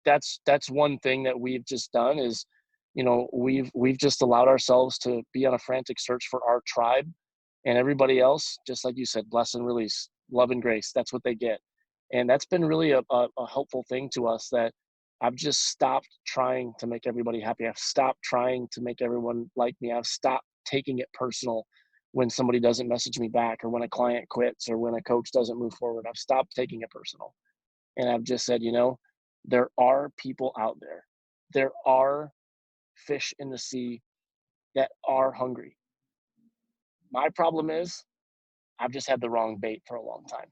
that's one thing that we've just done is, we've just allowed ourselves to be on a frantic search for our tribe, and everybody else, just like you said, bless and release, love and grace. That's what they get. And that's been really a helpful thing to us, that I've just stopped trying to make everybody happy. I've stopped trying to make everyone like me. I've stopped taking it personal when somebody doesn't message me back, or when a client quits, or when a coach doesn't move forward. I've stopped taking it personal. And I've just said, there are people out there. There are fish in the sea that are hungry. My problem is I've just had the wrong bait for a long time.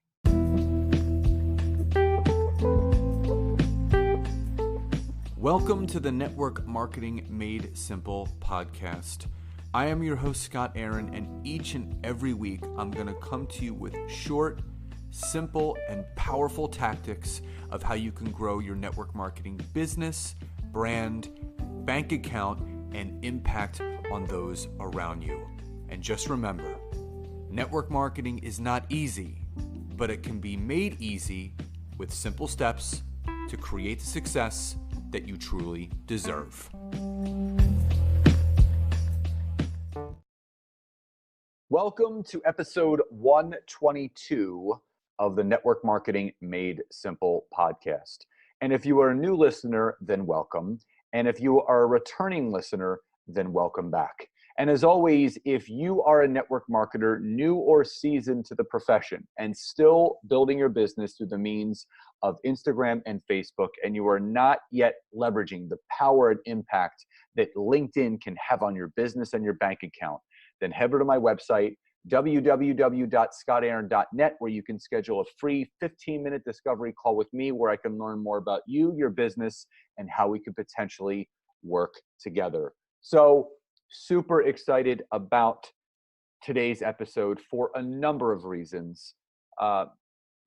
Welcome to the Network Marketing Made Simple podcast. I am your host, Scott Aaron, and each and every week I'm going to come to you with short, simple, and powerful tactics of how you can grow your network marketing business, brand, bank account, and impact on those around you. And just remember, network marketing is not easy, but it can be made easy with simple steps to create the success that you truly deserve. Welcome to episode 122 of the Network Marketing Made Simple podcast. And if you are a new listener, then welcome. And if you are a returning listener, then welcome back. And as always, if you are a network marketer, new or seasoned to the profession, and still building your business through the means of Instagram and Facebook, and you are not yet leveraging the power and impact that LinkedIn can have on your business and your bank account, then head over to my website, www.scottaaron.net, where you can schedule a free 15-minute discovery call with me, where I can learn more about you, your business, and how we could potentially work together. So, super excited about today's episode for a number of reasons,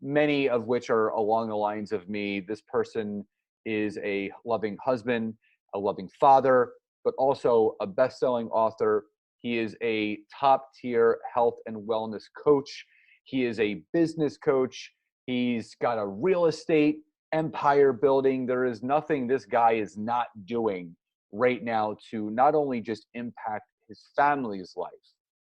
many of which are along the lines of me. This person is a loving husband, a loving father, but also a best-selling author. He is a top-tier health and wellness coach. He is a business coach. He's got a real estate empire building. There is nothing this guy is not doing right now to not only just impact his family's life,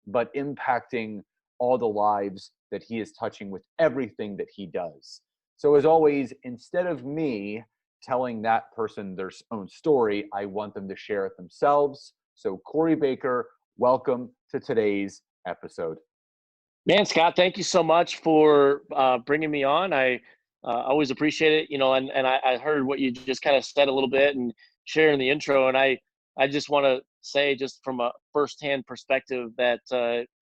but impacting all the lives that he is touching with everything that he does. So as always, instead of me telling that person their own story, I want them to share it themselves. So Corey Baker, welcome to today's episode. Man, Scott, thank you so much for bringing me on. I always appreciate it, and I heard what you just kind of said a little bit and sharing the intro. And I just want to say, just from a firsthand perspective, that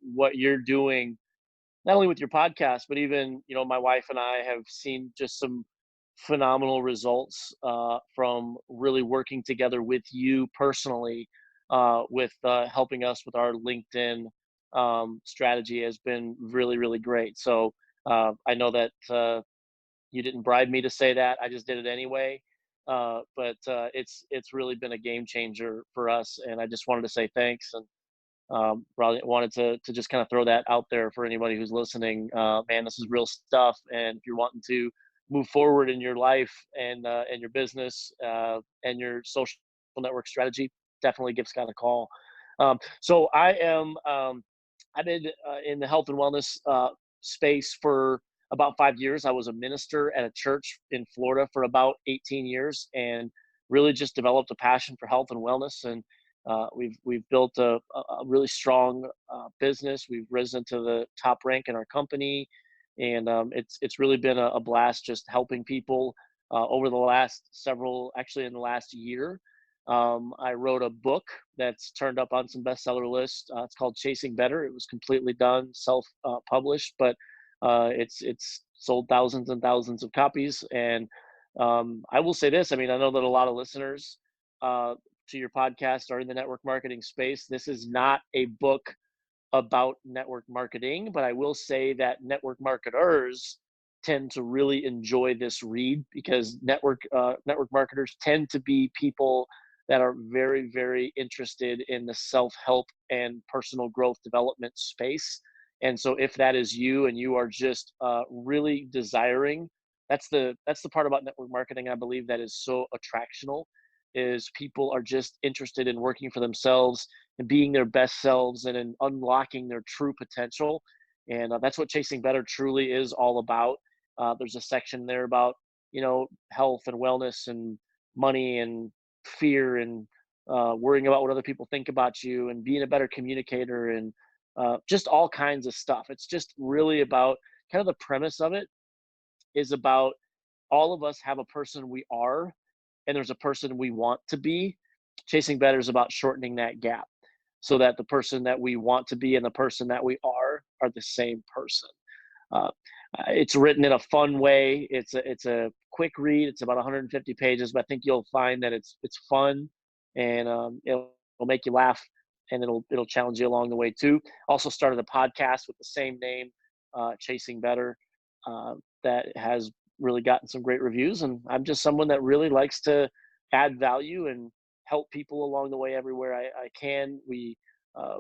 what you're doing, not only with your podcast, but even, my wife and I have seen just some phenomenal results from really working together with you personally, with helping us with our LinkedIn strategy has been really, really great. So I know that you didn't bribe me to say that. I just did it anyway. But it's really been a game changer for us. And I just wanted to say thanks. And probably wanted to just kind of throw that out there for anybody who's listening. Man, this is real stuff. And if you're wanting to move forward in your life and your business and your social network strategy, definitely give Scott a call. So I've been in the health and wellness space for about 5 years. I was a minister at a church in Florida for about 18 years, and really just developed a passion for health and wellness. And we've built a really strong business. We've risen to the top rank in our company, and it's really been a blast just helping people over the last in the last year. I wrote a book that's turned up on some bestseller lists. It's called Chasing Better. It was completely done, self-published, but it's sold thousands and thousands of copies. And I will say this, I know that a lot of listeners to your podcast are in the network marketing space. This is not a book about network marketing, but I will say that network marketers tend to really enjoy this read, because network marketers tend to be people that are very, very interested in the self-help and personal growth development space. And so if that is you, and you are just really desiring that's the part about network marketing, I believe, that is so attractional, is people are just interested in working for themselves and being their best selves and in unlocking their true potential. And that's what Chasing Better truly is all about. There's a section there about, health and wellness and money and fear and worrying about what other people think about you and being a better communicator and just all kinds of stuff. It's just really about, kind of the premise of it is about, all of us have a person we are, and there's a person we want to be. Chasing Better is about shortening that gap so that the person that we want to be and the person that we are the same person. Uh, it's written in a fun way. It's a quick read. It's about 150 pages, but I think you'll find that it's fun, and it'll make you laugh, and it'll challenge you along the way too. Also started a podcast with the same name, Chasing Better, that has really gotten some great reviews. And I'm just someone that really likes to add value and help people along the way everywhere I can.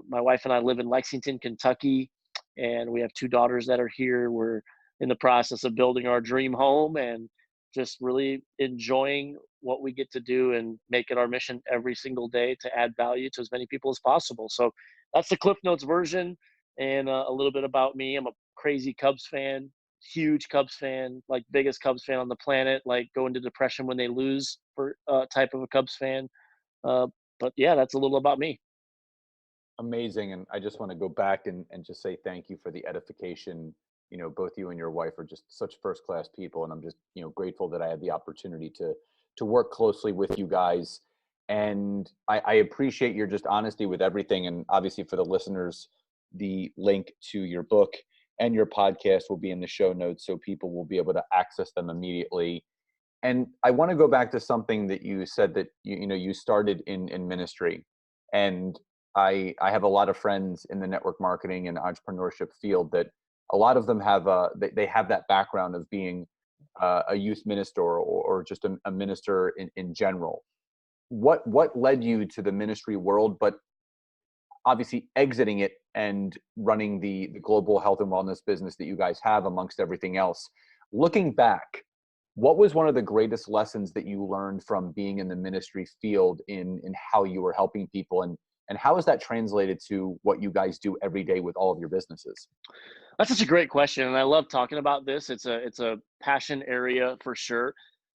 My wife and I live in Lexington, Kentucky, and we have two daughters that are here. We're in the process of building our dream home and just really enjoying what we get to do and make it our mission every single day to add value to as many people as possible. So that's the Cliff Notes version, and a little bit about me. I'm a crazy Cubs fan, huge Cubs fan, like biggest Cubs fan on the planet, like go into depression when they lose for type of a Cubs fan. Uh, but yeah, that's a little about me. Amazing. And I just want to go back and just say thank you for the edification. Both you and your wife are just such first class people. And I'm just, grateful that I had the opportunity to work closely with you guys. And I appreciate your just honesty with everything. And obviously for the listeners, the link to your book and your podcast will be in the show notes so people will be able to access them immediately. And I want to go back to something that you said, that you started in ministry. And I have a lot of friends in the network marketing and entrepreneurship field that a lot of them have they have that background of being a youth minister, or just a minister in general. What led you to the ministry world, but obviously exiting it and running the global health and wellness business that you guys have amongst everything else? Looking back, what was one of the greatest lessons that you learned from being in the ministry field in how you were helping people, and how is that translated to what you guys do every day with all of your businesses? That's such a great question, and I love talking about this. It's a passion area for sure.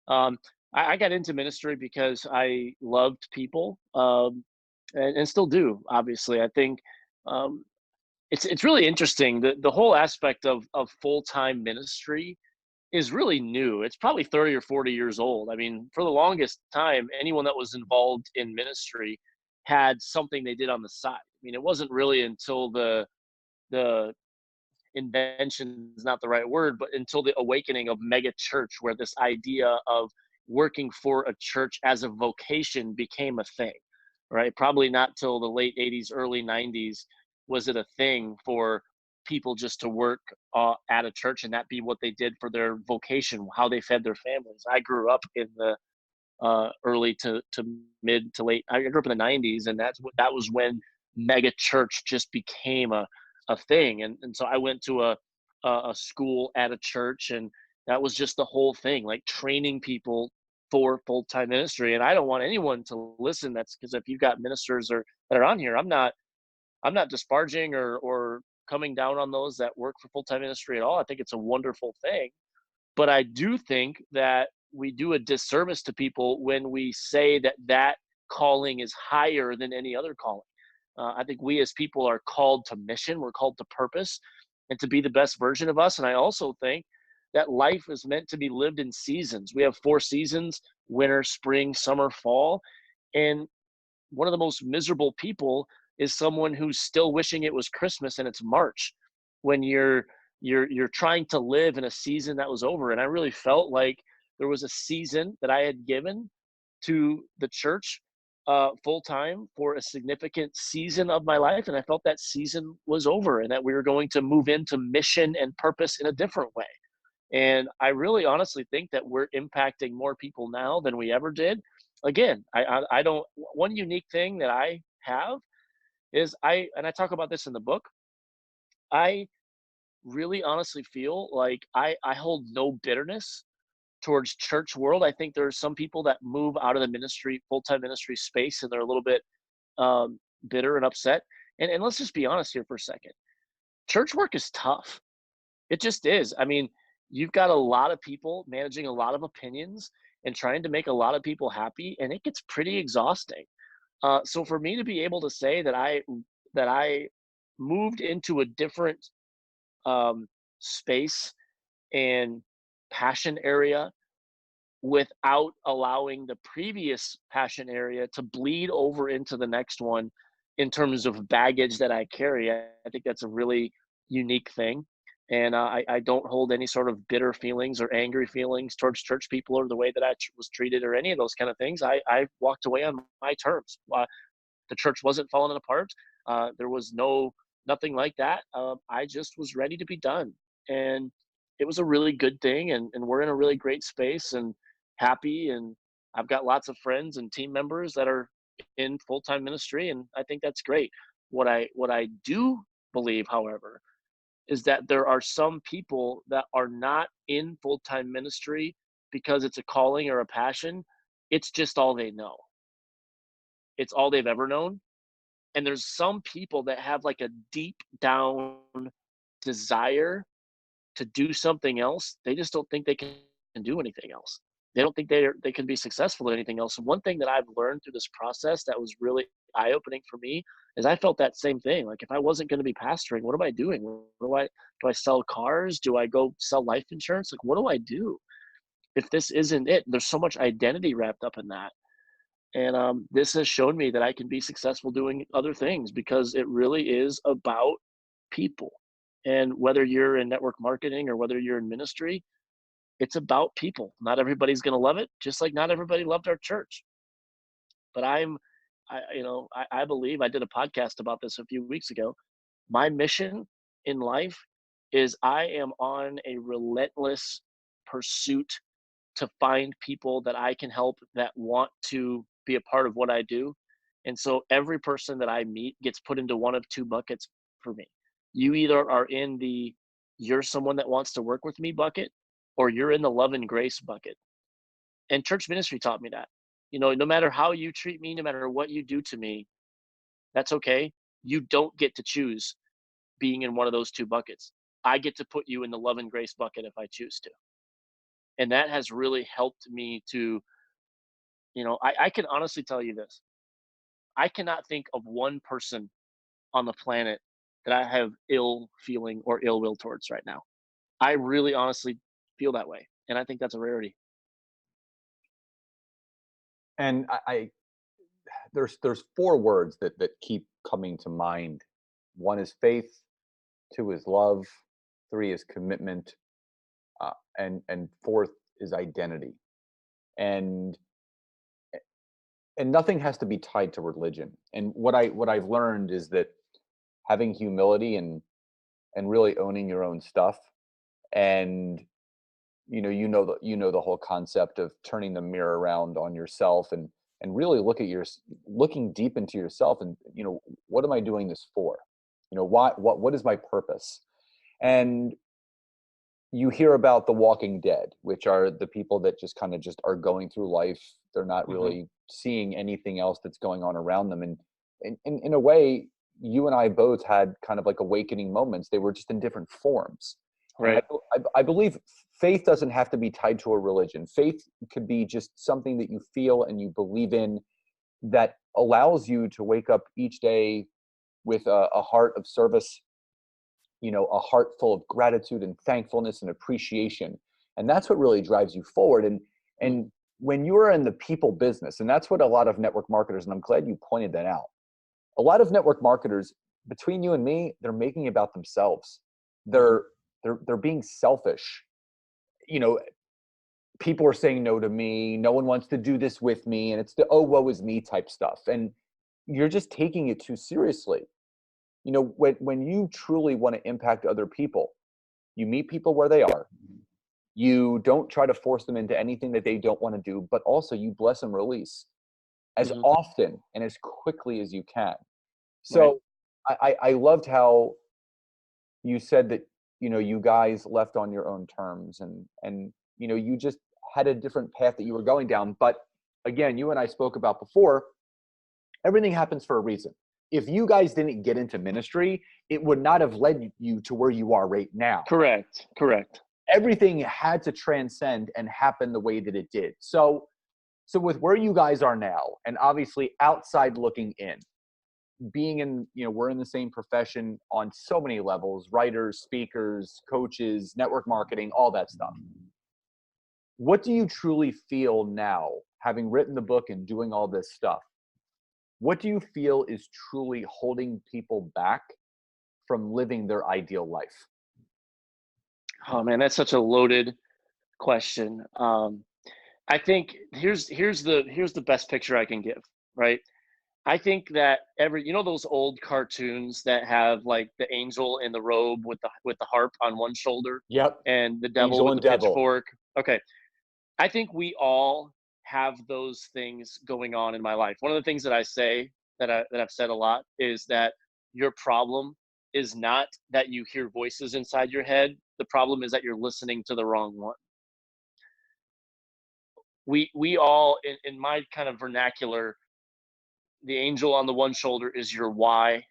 Um, I got into ministry because I loved people, and still do. Obviously, I think um, it's really interesting. The whole aspect of full time ministry is really new. It's probably 30 or 40 years old. I mean, for the longest time, anyone that was involved in ministry had something they did on the side. I mean, it wasn't really until the invention is not the right word, but until the awakening of mega church, where this idea of working for a church as a vocation became a thing, right? Probably not till the late 80s, early 90s was it a thing for people just to work at a church and that be what they did for their vocation, how they fed their families. I grew up in the early to mid to late. I grew up in the 90s, and that was when mega church just became a thing. And so I went to a school at a church, and that was just the whole thing, like training people for full time ministry. And I don't want anyone to listen. That's because if you've got ministers or that are on here, I'm not disparaging or coming down on those that work for full time ministry at all. I think it's a wonderful thing, but I do think that we do a disservice to people when we say that that calling is higher than any other calling. I think we as people are called to mission, we're called to purpose, and to be the best version of us. And I also think that life is meant to be lived in seasons. We have 4 seasons: winter, spring, summer, fall. And one of the most miserable people is someone who's still wishing it was Christmas and it's March, when you're trying to live in a season that was over. And I really felt like there was a season that I had given to the church full time for a significant season of my life, and I felt that season was over and that we were going to move into mission and purpose in a different way. And I really honestly think that we're impacting more people now than we ever did. Again, I don't. One unique thing that I have is and I talk about this in the book. I really honestly feel like I hold no bitterness towards church world. I think there are some people that move out of the ministry, full-time ministry space, and they're a little bit bitter and upset. And let's just be honest here for a second. Church work is tough. It just is. I mean, you've got a lot of people managing a lot of opinions and trying to make a lot of people happy, and it gets pretty exhausting. So for me to be able to say that I moved into a different space and passion area without allowing the previous passion area to bleed over into the next one in terms of baggage that I carry. I think that's a really unique thing. And I don't hold any sort of bitter feelings or angry feelings towards church people or the way that was treated or any of those kind of things. I walked away on my terms. The church wasn't falling apart. There was nothing like that. I just was ready to be done, and it was a really good thing. And we're in a really great space and happy. And I've got lots of friends and team members that are in full time ministry, and I think that's great. What I do believe, however, is that there are some people that are not in full time ministry because it's a calling or a passion. It's just all they know. It's all they've ever known. And there's some people that have like a deep down desire to do something else. They just don't think they can do anything else. They don't think they can be successful at anything else. And one thing that I've learned through this process that was really eye opening for me is I felt that same thing. Like, if I wasn't going to be pastoring, what am I doing? Do I sell cars? Do I go sell life insurance? Like, what do I do if this isn't it? There's so much identity wrapped up in that. And this has shown me that I can be successful doing other things because it really is about people. And whether you're in network marketing or whether you're in ministry, it's about people. Not everybody's going to love it, just like not everybody loved our church. But I believe, I did a podcast about this a few weeks ago. My mission in life is I am on a relentless pursuit to find people that I can help that want to be a part of what I do. And so every person that I meet gets put into one of two buckets for me. You either are in the you're someone that wants to work with me bucket, or you're in the love and grace bucket. And church ministry taught me that. No matter how you treat me, no matter what you do to me, that's okay. You don't get to choose being in one of those two buckets. I get to put you in the love and grace bucket if I choose to. And that has really helped me to, I can honestly tell you this. I cannot think of one person on the planet that I have ill feeling or ill will towards right now. I really honestly feel that way. And I think that's a rarity. And there's four words that keep coming to mind. One is faith, two is love, three is commitment, and fourth is identity. And nothing has to be tied to religion. And what I've learned is that having humility and really owning your own stuff, and the whole concept of turning the mirror around on yourself, and really looking deep into yourself, and what am I doing this for? What is my purpose? And you hear about the walking dead, which are the people that just kind of just are going through life. They're not Hmm. really seeing anything else that's going on around them. And in a way, you and I both had kind of like awakening moments. They were just in different forms. And Right. I believe faith doesn't have to be tied to a religion. Faith could be just something that you feel and you believe in, that allows you to wake up each day with a heart of service, a heart full of gratitude and thankfulness and appreciation. And that's what really drives you forward. Mm. And when you're in the people business, and that's what a lot of network marketers, and I'm glad you pointed that out. A lot of network marketers, between you and me, they're making it about themselves. Mhm. They're being selfish. You know, people are saying no to me. No one wants to do this with me, and it's the oh woe is me type stuff. And you're just taking it too seriously. When you truly want to impact other people, you meet people where they are. You don't try to force them into anything that they don't want to do, but also you bless and release as Mhm. often and as quickly as you can. Right. So I loved how you said that, you guys left on your own terms, and you just had a different path that you were going down. But again, you and I spoke about before, everything happens for a reason. If you guys didn't get into ministry, it would not have led you to where you are right now. Correct. Everything had to transcend and happen the way that it did. So with where you guys are now, and obviously outside looking in, being in, we're in the same profession on so many levels, writers, speakers, coaches, network marketing, all that stuff. What do you truly feel now, having written the book and doing all this stuff? What do you feel is truly holding people back from living their ideal life? Oh man, that's such a loaded question. I think here's the best picture I can give, right? I think that those old cartoons that have like the angel in the robe with the harp on one shoulder, Yep. and the devil Angel with and the devil. pitchfork. Okay, I think we all have those things going on in my life. One of the things that I say that I've said a lot is that your problem is not that you hear voices inside your head. The problem is that you're listening to the wrong one. We all, in my kind of vernacular, the angel on the one shoulder is your why,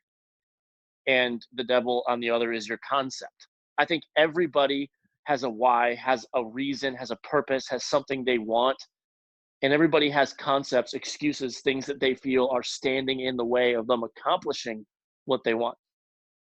and the devil on the other is your concept. I think everybody has a why, has a reason, has a purpose, has something they want, and everybody has concepts, excuses, things that they feel are standing in the way of them accomplishing what they want.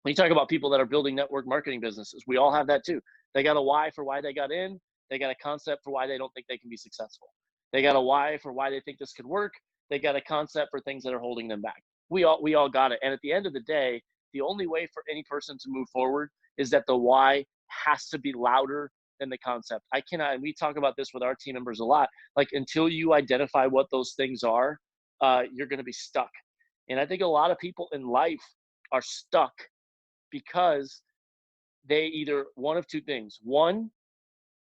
When you talk about people that are building network marketing businesses, we all have that too. They got a why for why they got in. They got a concept for why they don't think they can be successful. They got a why for why they think this could work. They got a concept for things that are holding them back. We all got it. And at the end of the day, the only way for any person to move forward is that the why has to be louder than the concept. I cannot, and we talk about this with our team members a lot, like until you identify what those things are, you're going to be stuck. And I think a lot of people in life are stuck because they either one of two things. One,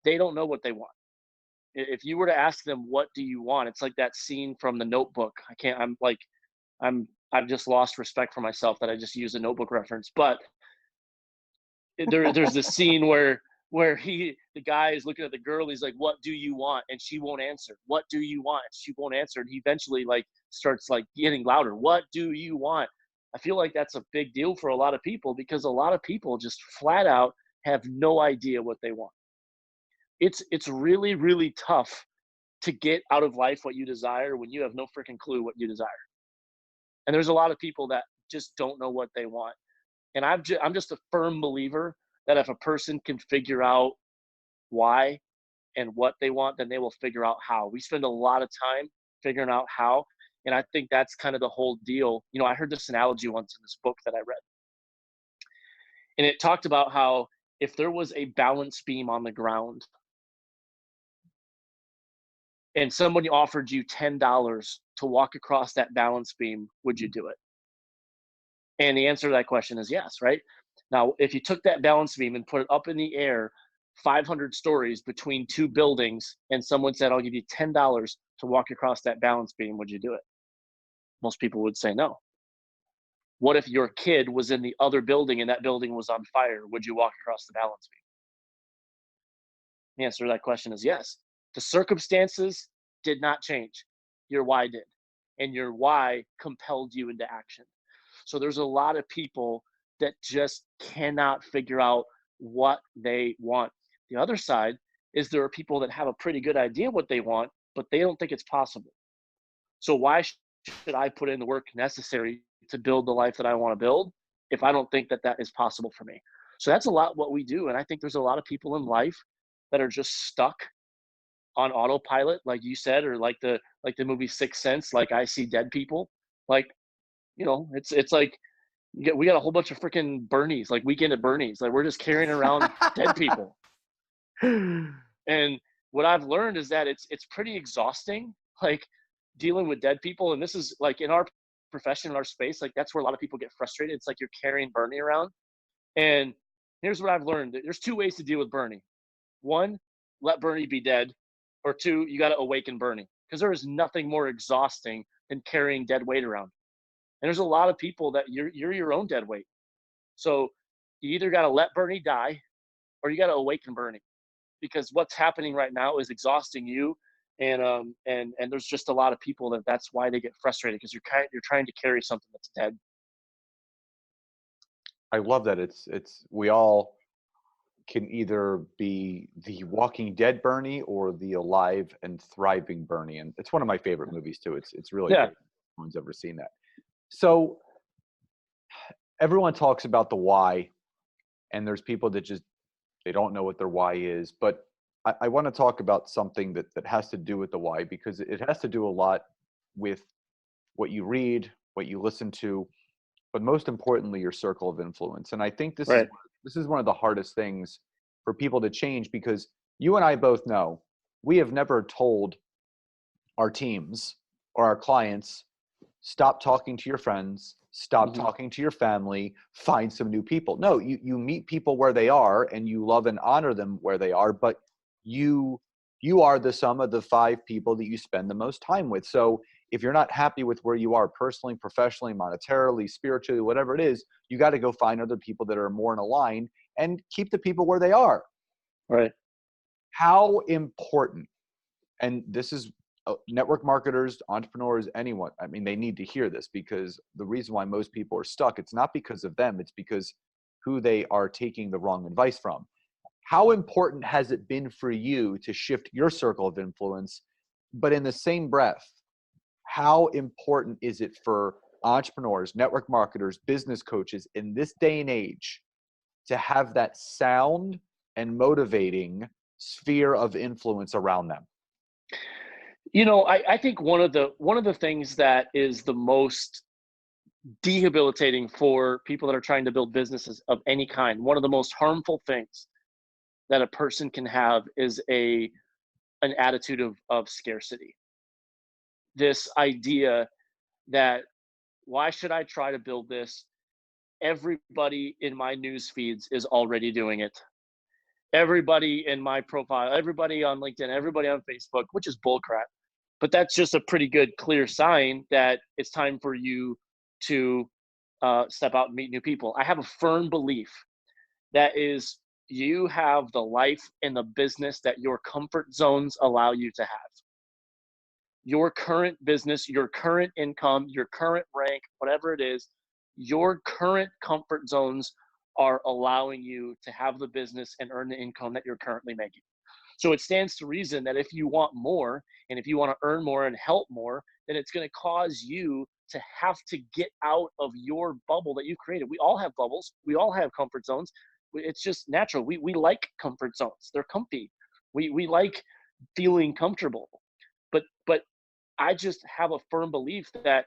they don't know what they want. If you were to ask them, what do you want? It's like that scene from The Notebook. I've just lost respect for myself that I just used a Notebook reference. But there's this scene where the guy is looking at the girl. He's like, what do you want? And she won't answer. What do you want? She won't answer. And he eventually starts getting louder. What do you want? I feel like that's a big deal for a lot of people, because a lot of people just flat out have no idea what they want. It's really, really tough to get out of life what you desire when you have no freaking clue what you desire. And there's a lot of people that just don't know what they want. And I'm just a firm believer that if a person can figure out why and what they want, then they will figure out how. We spend a lot of time figuring out how. And I think that's kind of the whole deal. I heard this analogy once in this book that I read. And it talked about how if there was a balance beam on the ground and somebody offered you $10 to walk across that balance beam, would you do it? And the answer to that question is yes, right? Now, if you took that balance beam and put it up in the air 500 stories between two buildings, and someone said, I'll give you $10 to walk across that balance beam, would you do it? Most people would say no. What if your kid was in the other building and that building was on fire? Would you walk across the balance beam? The answer to that question is yes. The circumstances did not change. Your why did. And your why compelled you into action. So there's a lot of people that just cannot figure out what they want. The other side is there are people that have a pretty good idea what they want, but they don't think it's possible. So why should I put in the work necessary to build the life that I want to build if I don't think that that is possible for me? So that's a lot what we do. And I think there's a lot of people in life that are just stuck on autopilot, like you said, or like the movie Sixth Sense, like I see dead people. Like, it's like we got a whole bunch of freaking Bernies, like Weekend at Bernie's. Like we're just carrying around dead people. And what I've learned is that it's pretty exhausting, like dealing with dead people. And this is like in our profession, in our space, like that's where a lot of people get frustrated. It's like you're carrying Bernie around. And here's what I've learned. There's two ways to deal with Bernie. One, let Bernie be dead. Or two, you got to awaken Bernie, because there is nothing more exhausting than carrying dead weight around. And there's a lot of people that you're your own dead weight. So you either got to let Bernie die or you got to awaken Bernie, because what's happening right now is exhausting you. And there's just a lot of people that's why they get frustrated, because you're trying to carry something that's dead. I love that. It's we all can either be the Walking Dead Bernie or the alive and thriving Bernie, and it's one of my favorite movies too. It's really Yeah. great. No one's ever seen that. So everyone talks about the why, and there's people that just they don't know what their why is. But I want to talk about something that has to do with the why, because it has to do a lot with what you read, what you listen to, but most importantly, your circle of influence. And I think Right. this is one of the hardest things for people to change, because you and I both know we have never told our teams or our clients, stop talking to your friends, stop Hmm. talking to your family, find some new people. No, you meet people where they are and you love and honor them where they are, but you you are the sum of the five people that you spend the most time with. So if you're not happy with where you are personally, professionally, monetarily, spiritually, whatever it is, you got to go find other people that are more in line and keep the people where they are. Right. How important, and this is network marketers, entrepreneurs, anyone, I mean, they need to hear this, because the reason why most people are stuck, it's not because of them, it's because who they are taking the wrong advice from. How important has it been for you to shift your circle of influence? But in the same breath, how important is it for entrepreneurs, network marketers, business coaches in this day and age to have that sound and motivating sphere of influence around them? I think one of the things that is the most debilitating for people that are trying to build businesses of any kind, one of the most harmful things that a person can have is an attitude of scarcity. This idea that, why should I try to build this? Everybody in my news feeds is already doing it. Everybody in my profile, everybody on LinkedIn, everybody on Facebook, which is bullcrap. But that's just a pretty good, clear sign that it's time for you to step out and meet new people. I have a firm belief that is, you have the life and the business that your comfort zones allow you to have. Your current business, your current income, your current rank, whatever it is, your current comfort zones are allowing you to have the business and earn the income that you're currently making. So it stands to reason that if you want more, and if you want to earn more and help more, then it's going to cause you to have to get out of your bubble that you created. We all have bubbles. We all have comfort zones. It's just natural. We like comfort zones. They're comfy. We like feeling comfortable. But I just have a firm belief that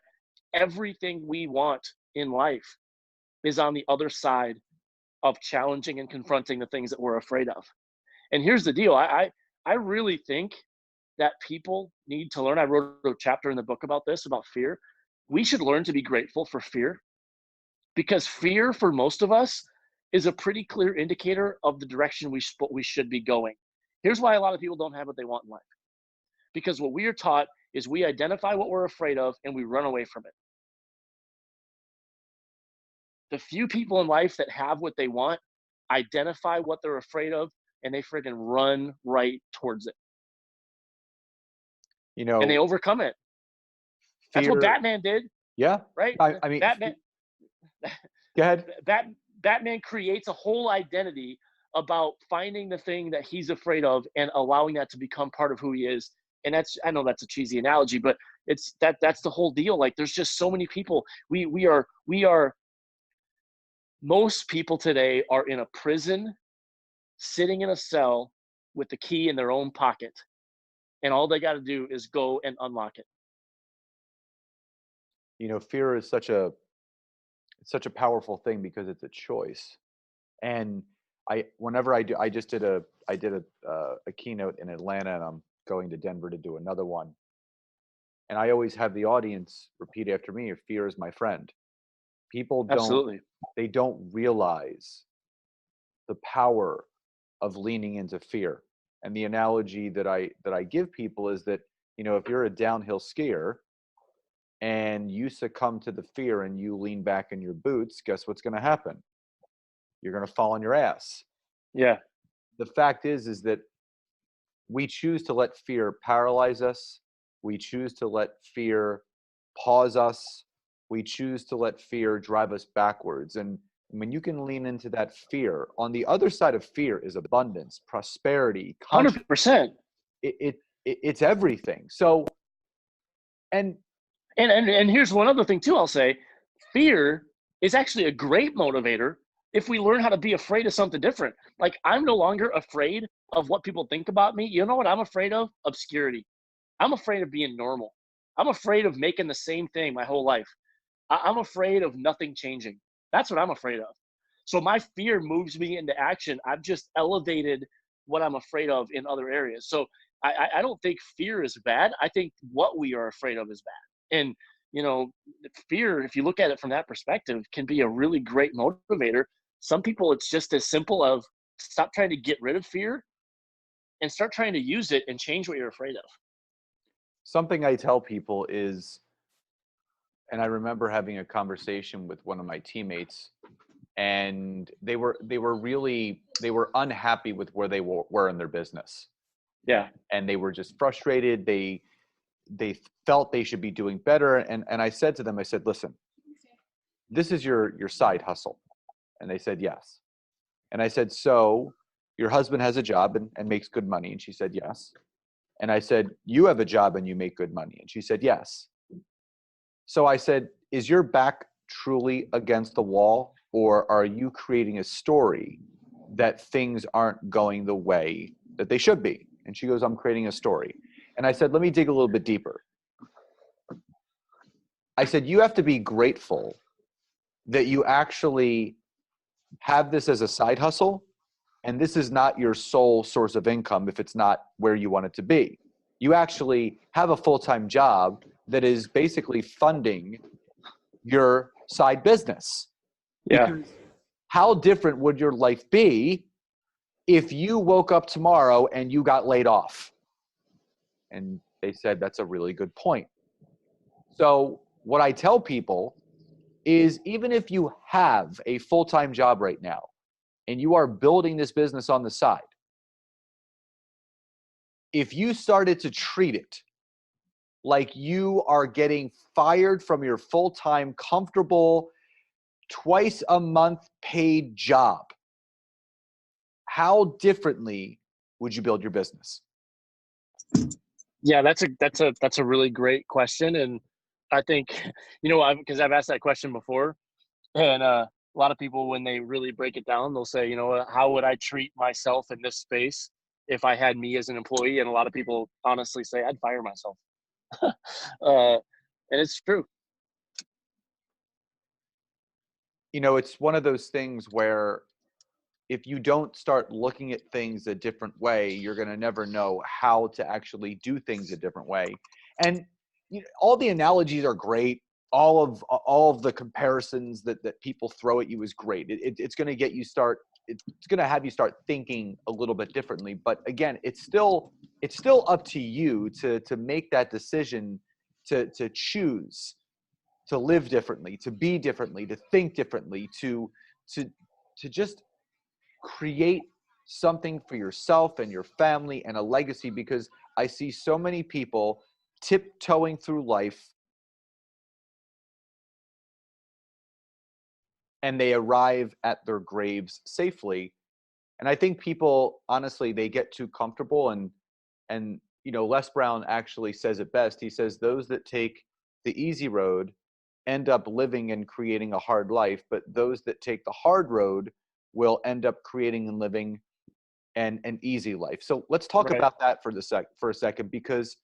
everything we want in life is on the other side of challenging and confronting the things that we're afraid of. And here's the deal. I really think that people need to learn. I wrote a chapter in the book about this, about fear. We should learn to be grateful for fear, because fear for most of us is a pretty clear indicator of the direction we should be going. Here's why a lot of people don't have what they want in life. Because what we are taught is we identify what we're afraid of and we run away from it. The few people in life that have what they want identify what they're afraid of, and they friggin' run right towards it, You and they know, overcome it. That's what fear, Batman did, yeah. right? I mean, Batman, go ahead. Bat, Batman creates a whole identity about finding the thing that he's afraid of and allowing that to become part of who he is. And I know that's a cheesy analogy, but that's the whole deal. Like, there's just so many people. We are most people today are in a prison, sitting in a cell with the key in their own pocket, and all they got to do is go and unlock it. You know, fear is such a powerful thing because it's a choice. And whenever I did a keynote in Atlanta, and I'm going to Denver to do another one. And I always have the audience repeat after me, fear is my friend. People Absolutely. they don't realize the power of leaning into fear. And the analogy that I give people is that, you know, if you're a downhill skier and you succumb to the fear and you lean back in your boots, guess what's going to happen? You're going to fall on your ass. Yeah. The fact is that we choose to let fear paralyze us. We choose to let fear pause us. We choose to let fear drive us backwards. And when you can lean into that fear, on the other side of fear is abundance, prosperity, confidence. 100%. It's everything. So, and And here's one other thing too. I'll say, fear is actually a great motivator if we learn how to be afraid of something different. Like, I'm no longer afraid of what people think about me. You know what I'm afraid of? Obscurity. I'm afraid of being normal. I'm afraid of making the same thing my whole life. I'm afraid of nothing changing. That's what I'm afraid of. So my fear moves me into action. I've just elevated what I'm afraid of in other areas. So I don't think fear is bad. I think what we are afraid of is bad. And you know, fear, if you look at it from that perspective, can be a really great motivator. Some people, it's just as simple of stop trying to get rid of fear and start trying to use it and change what you're afraid of. something I tell people is, and I remember having a conversation with one of my teammates, and they were unhappy with where they were in their business, Yeah. and they were just frustrated. They felt they should be doing better, and I said to them, I said, listen, this is your side hustle. And they said yes. And I said, so your husband has a job and makes good money? And she said yes. And I said, you have a job and you make good money? And she said yes. So I said, is your back truly against the wall, or are you creating a story that things aren't going the way that they should be? And she goes, I'm creating a story. And I said, let me dig a little bit deeper. I said, you have to be grateful that you actually have this as a side hustle, and this is not your sole source of income if it's not where you want it to be. You actually have a full-time job that is basically funding your side business. Yeah. Because how different would your life be if you woke up tomorrow and you got laid off? And they said, that's a really good point. So what I tell people is, even if you have a full-time job right now and you are building this business on the side, if you started to treat it like you are getting fired from your full-time, comfortable, twice a month paid job, how differently would you build your business? Yeah, that's a really great question. And I think, because I've asked that question before, and a lot of people, when they really break it down, they'll say, how would I treat myself in this space if I had me as an employee? And a lot of people honestly say, I'd fire myself. And it's true. It's one of those things where if you don't start looking at things a different way, you're going to never know how to actually do things a different way. And all the analogies are great. All of the comparisons that people throw at you is great. It's going to get you start. It's going to have you start thinking a little bit differently. But again, it's still up to you to make that decision, to choose to live differently, to be differently, to think differently, to to just create something for yourself and your family and a legacy. Because I see so many people tiptoeing through life and they arrive at their graves safely. And I think people, honestly, they get too comfortable, and Les Brown actually says it best. He says those that take the easy road end up living and creating a hard life, but those that take the hard road will end up creating and living an easy life. So let's talk Right. about that for a second, because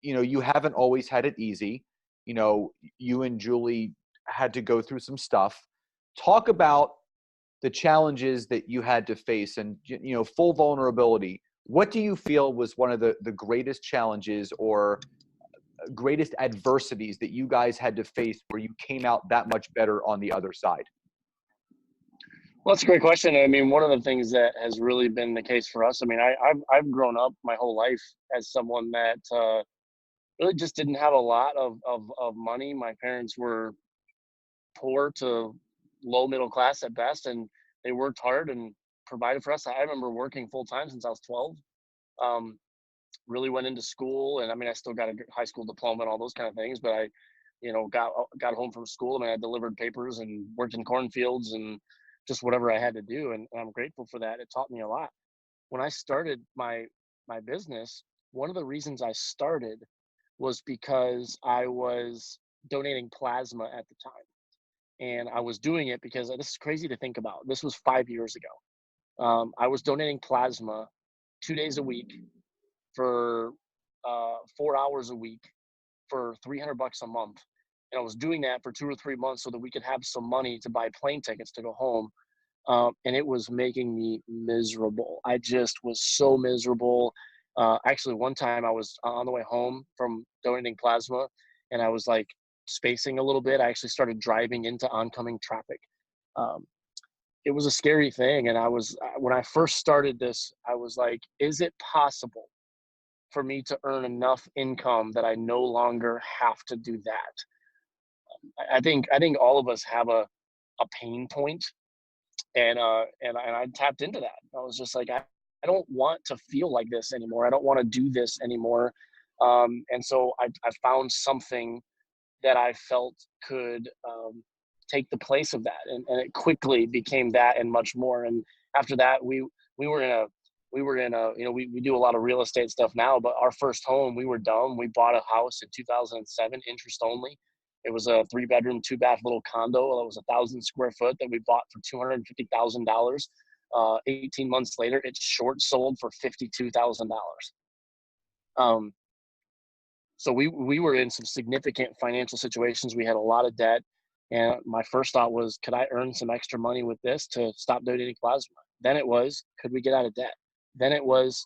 you haven't always had it easy. You and Julie had to go through some stuff. Talk about the challenges that you had to face, and full vulnerability. What do you feel was one of the greatest challenges or greatest adversities that you guys had to face where you came out that much better on the other side? Well, that's a great question. I mean, one of the things that has really been the case for us, I mean, I've grown up my whole life as someone that really just didn't have a lot of money. My parents were poor to low middle class at best, and they worked hard and provided for us. I remember working full time since I was 12. really went into school. And I mean, I still got a high school diploma and all those kind of things, but I, got home from school. I mean, I delivered papers and worked in cornfields and just whatever I had to do. And I'm grateful for that. It taught me a lot. When I started my business, one of the reasons I started was because I was donating plasma at the time. And I was doing it because this is crazy to think about. This was 5 years ago. I was donating plasma 2 days a week for 4 hours a week for $300 a month. And I was doing that for 2 or 3 months so that we could have some money to buy plane tickets to go home. And it was making me miserable. I just was so miserable. Actually, one time I was on the way home from donating plasma, and I was like spacing a little bit. I actually started driving into oncoming traffic. Um, it was a scary thing, and when I first started this, I was like, "Is it possible for me to earn enough income that I no longer have to do that?" I think all of us have a pain point, and I tapped into that. I was just like, I don't want to feel like this anymore. I don't want to do this anymore. And so I found something that I felt could take the place of that, and it quickly became that and much more. And after that, we were in a we were in a we do a lot of real estate stuff now, but our first home, we were dumb. We bought a house in 2007, interest only. It was a 3 bedroom, 2 bath little condo. It was 1,000 square foot that we bought for $250,000. 18 months later, it short sold for $52,000. Um, so we were in some significant financial situations. We had a lot of debt, and my first thought was, could I earn some extra money with this to stop donating plasma? Then it was, could we get out of debt? Then it was,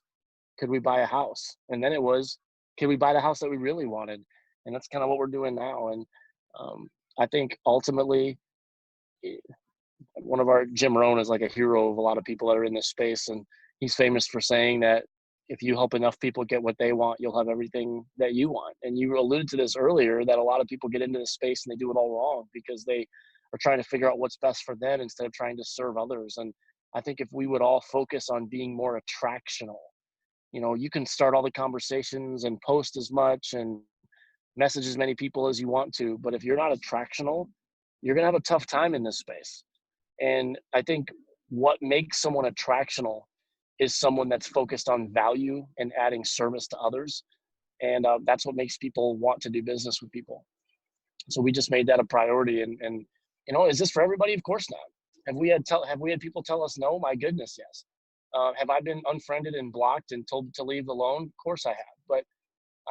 could we buy a house? And then it was, could we buy the house that we really wanted? And that's kind of what we're doing now. And um, I think ultimately, eh, one of our Jim Rohn is like a hero of a lot of people that are in this space, and he's famous for saying that if you help enough people get what they want, you'll have everything that you want. And you alluded to this earlier, that a lot of people get into this space and they do it all wrong because they are trying to figure out what's best for them instead of trying to serve others. And I think if we would all focus on being more attractional, you can start all the conversations and post as much and message as many people as you want to, but if you're not attractional, you're going to have a tough time in this space. And I think what makes someone attractional is someone that's focused on value and adding service to others. And that's what makes people want to do business with people. So we just made that a priority. And is this for everybody? Of course not. Have we had people tell us no? My goodness, yes. Have I been unfriended and blocked and told to leave alone? Of course I have. But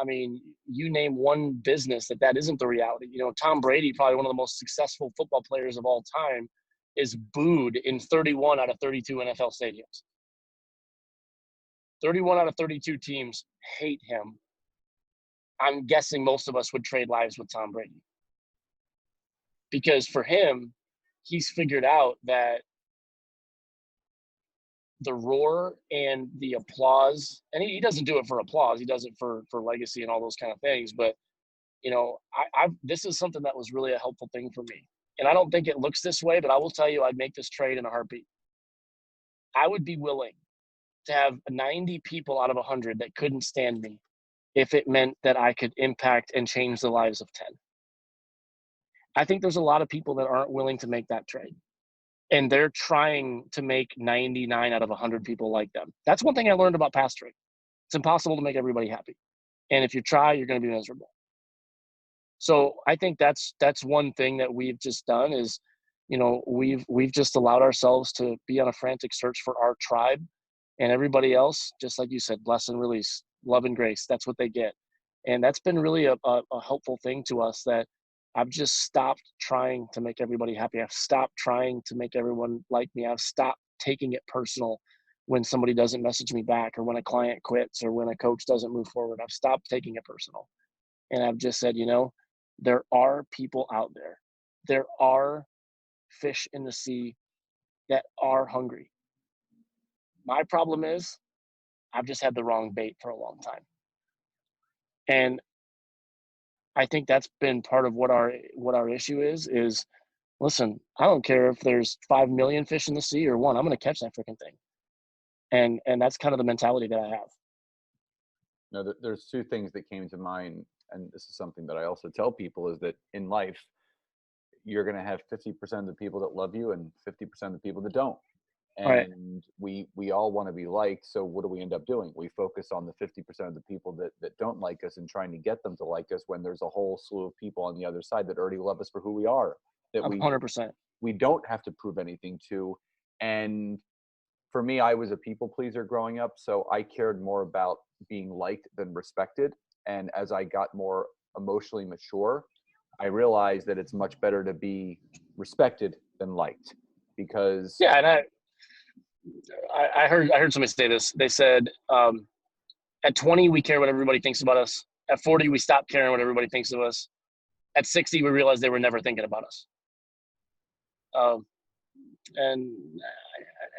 I mean, you name one business that isn't the reality. Tom Brady, probably one of the most successful football players of all time, is booed in 31 out of 32 NFL stadiums. 31 out of 32 teams hate him. I'm guessing most of us would trade lives with Tom Brady. Because for him, he's figured out that the roar and the applause, and he doesn't do it for applause, he does it for legacy and all those kind of things. But this is something that was really a helpful thing for me. And I don't think it looks this way, but I will tell you, I'd make this trade in a heartbeat. I would be willing to have 90 people out of 100 that couldn't stand me if it meant that I could impact and change the lives of 10. I think there's a lot of people that aren't willing to make that trade. And they're trying to make 99 out of 100 people like them. That's one thing I learned about pastoring. It's impossible to make everybody happy. And if you try, you're going to be miserable. So I think that's one thing that we've just done is, we've just allowed ourselves to be on a frantic search for our tribe, and everybody else, just like you said, bless and release, love and grace. That's what they get. And that's been really a helpful thing to us, that I've just stopped trying to make everybody happy. I've stopped trying to make everyone like me. I've stopped taking it personal when somebody doesn't message me back, or when a client quits, or when a coach doesn't move forward. I've stopped taking it personal. And I've just said, there are people out there. There are fish in the sea that are hungry. My problem is I've just had the wrong bait for a long time. And I think that's been part of what our issue is listen, I don't care if there's 5 million fish in the sea or one, I'm going to catch that freaking thing. And that's kind of the mentality that I have. No, there's two things that came to mind, and this is something that I also tell people, is that in life, you're going to have 50% of the people that love you and 50% of the people that don't. All right. And we all want to be liked. So what do we end up doing? We focus on the 50% of the people that don't like us and trying to get them to like us, when there's a whole slew of people on the other side that already love us for who we are, that 100%. we don't have to prove anything to. And for me, I was a people pleaser growing up, so I cared more about being liked than respected. And as I got more emotionally mature, I realized that it's much better to be respected than liked, because Yeah, and I heard somebody say this. They said, at 20 we care what everybody thinks about us. At 40 we stop caring what everybody thinks of us. At 60 we realize they were never thinking about us. And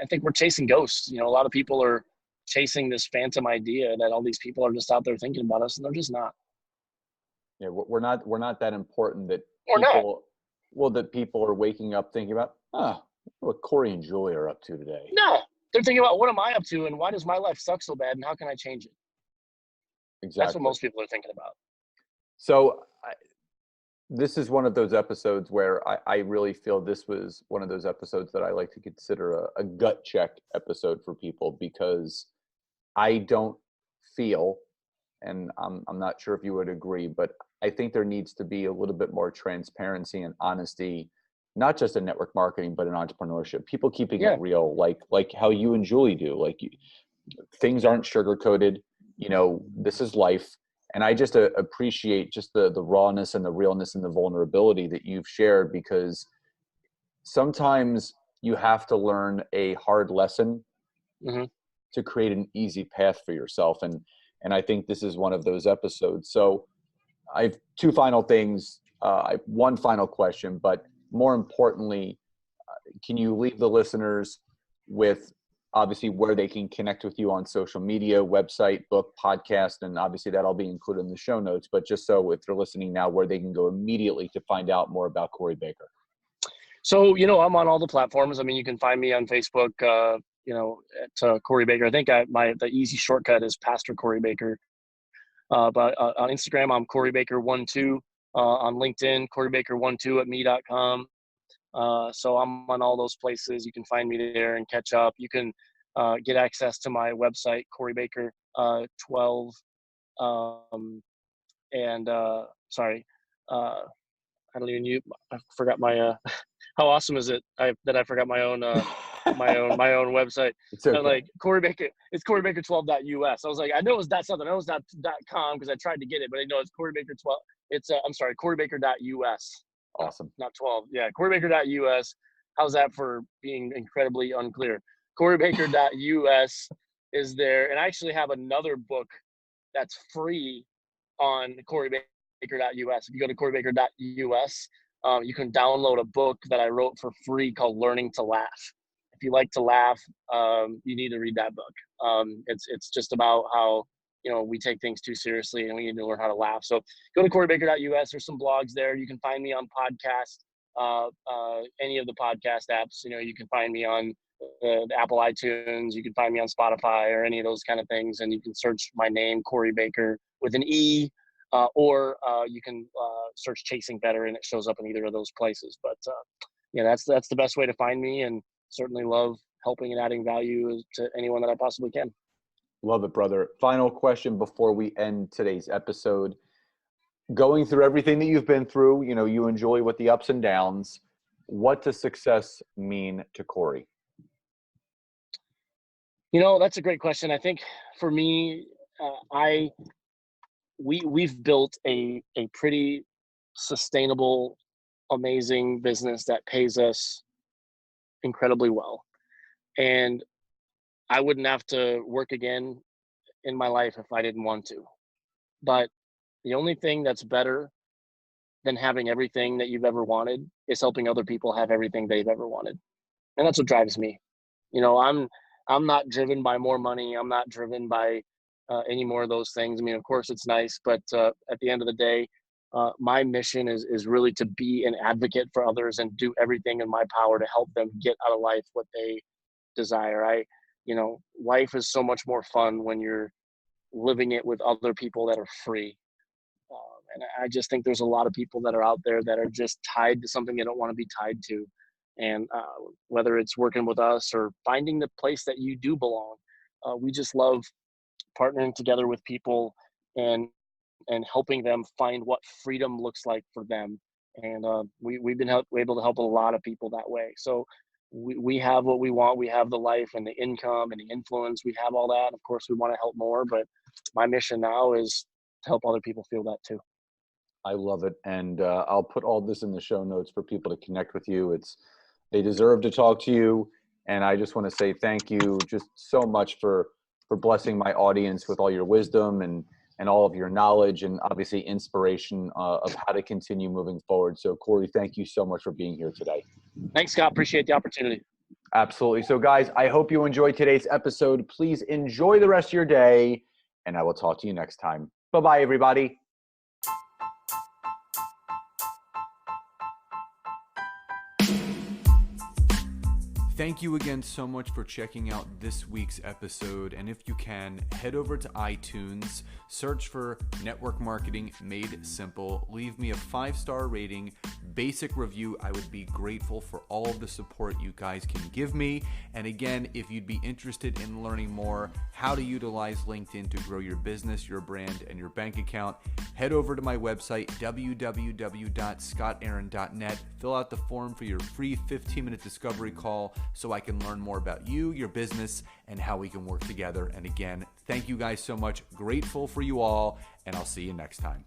I think we're chasing ghosts. A lot of people are chasing this phantom idea that all these people are just out there thinking about us, and they're just not. yeah, we're not that important that Or not. people are waking up thinking about, what Corey and Julie are up to today. No, they're thinking about, what am I up to, and why does my life suck so bad, and how can I change it? Exactly. That's what most people are thinking about. So this is one of those episodes where I really feel this was one of those episodes that I like to consider a gut check episode for people, because I don't feel, and I'm not sure if you would agree, but I think there needs to be a little bit more transparency and honesty, not just in network marketing, but in entrepreneurship. People keeping it real, like how you and Julie do. Things aren't sugar coated. This is life. And I just appreciate just the rawness and the realness and the vulnerability that you've shared, because sometimes you have to learn a hard lesson to create an easy path for yourself. And I think this is one of those episodes. So I have two final things. I have one final question, but more importantly, can you leave the listeners with obviously where they can connect with you on social media, website, book, podcast, and obviously that'll be included in the show notes, but just so if they're listening now, where they can go immediately to find out more about Corey Baker? So, I'm on all the platforms. I mean, you can find me on Facebook, at Corey Baker. I think the easy shortcut is Pastor Corey Baker. But on Instagram, I'm Corey Baker 12. On LinkedIn, Corey Baker 12 at me.com. So I'm on all those places. You can find me there and catch up. You can get access to my website, Corey Baker 12. I don't even use. I forgot my. How awesome is it that I forgot my own my own website? It's okay. Like Corey Baker, it's CoreyBaker12.us. I was like, I know it was .something. I know it's .com because I tried to get it, but I know it's Corey Baker 12. It's I'm sorry, CoreyBaker.us. Awesome. Not 12. Yeah, CoreyBaker.us. How's that for being incredibly unclear? CoreyBaker.us is there, and I actually have another book that's free on CoreyBaker.us. If you go to CoreyBaker.us, you can download a book that I wrote for free called Learning to Laugh. If you like to laugh, you need to read that book. It's just about how we take things too seriously and we need to learn how to laugh. So go to CoreyBaker.us. There's some blogs there. You can find me on podcast, any of the podcast apps. You can find me on the Apple iTunes. You can find me on Spotify or any of those kind of things. And you can search my name, Corey Baker, with an E, or you can search Chasing Better, and it shows up in either of those places. But that's the best way to find me, and certainly love helping and adding value to anyone that I possibly can. Love it, brother. Final question before we end today's episode. Going through everything that you've been through, you enjoy with the ups and downs. What does success mean to Corey? That's a great question. I think for me, we've built a pretty sustainable, amazing business that pays us incredibly well. And I wouldn't have to work again in my life if I didn't want to. But the only thing that's better than having everything that you've ever wanted is helping other people have everything they've ever wanted. And that's what drives me. I'm not driven by more money. I'm not driven by any more of those things. I mean, of course it's nice, but at the end of the day, my mission is really to be an advocate for others and do everything in my power to help them get out of life what they desire. Life is so much more fun when you're living it with other people that are free. And I just think there's a lot of people that are out there that are just tied to something they don't want to be tied to. And whether it's working with us or finding the place that you do belong, we just love partnering together with people and helping them find what freedom looks like for them. And we've been able to help a lot of people that way. So we have what we want. We have the life and the income and the influence. We have all that. Of course, we want to help more, but my mission now is to help other people feel that too. I love it. And I'll put all this in the show notes for people to connect with you. They deserve to talk to you. And I just want to say thank you just so much for blessing my audience with all your wisdom and all of your knowledge and obviously inspiration of how to continue moving forward. So Corey, thank you so much for being here today. Thanks, Scott. Appreciate the opportunity. Absolutely. So guys, I hope you enjoyed today's episode. Please enjoy the rest of your day, and I will talk to you next time. Bye-bye, everybody. Thank you again so much for checking out this week's episode. And if you can, head over to iTunes, search for Network Marketing Made Simple, leave me a 5-star rating, basic review. I would be grateful for all of the support you guys can give me. And again, if you'd be interested in learning more how to utilize LinkedIn to grow your business, your brand, and your bank account, head over to my website, www.scottaaron.net. Fill out the form for your free 15-minute discovery call so I can learn more about you, your business, and how we can work together. And again, thank you guys so much. Grateful for you all, and I'll see you next time.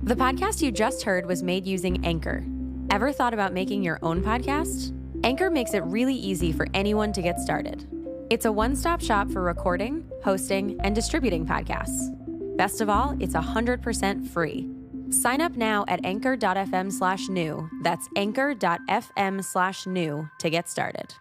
The podcast you just heard was made using Anchor. Ever thought about making your own podcast? Anchor makes it really easy for anyone to get started. It's a one-stop shop for recording, hosting, and distributing podcasts. Best of all, it's 100% free. Sign up now at anchor.fm/new. That's anchor.fm/new to get started.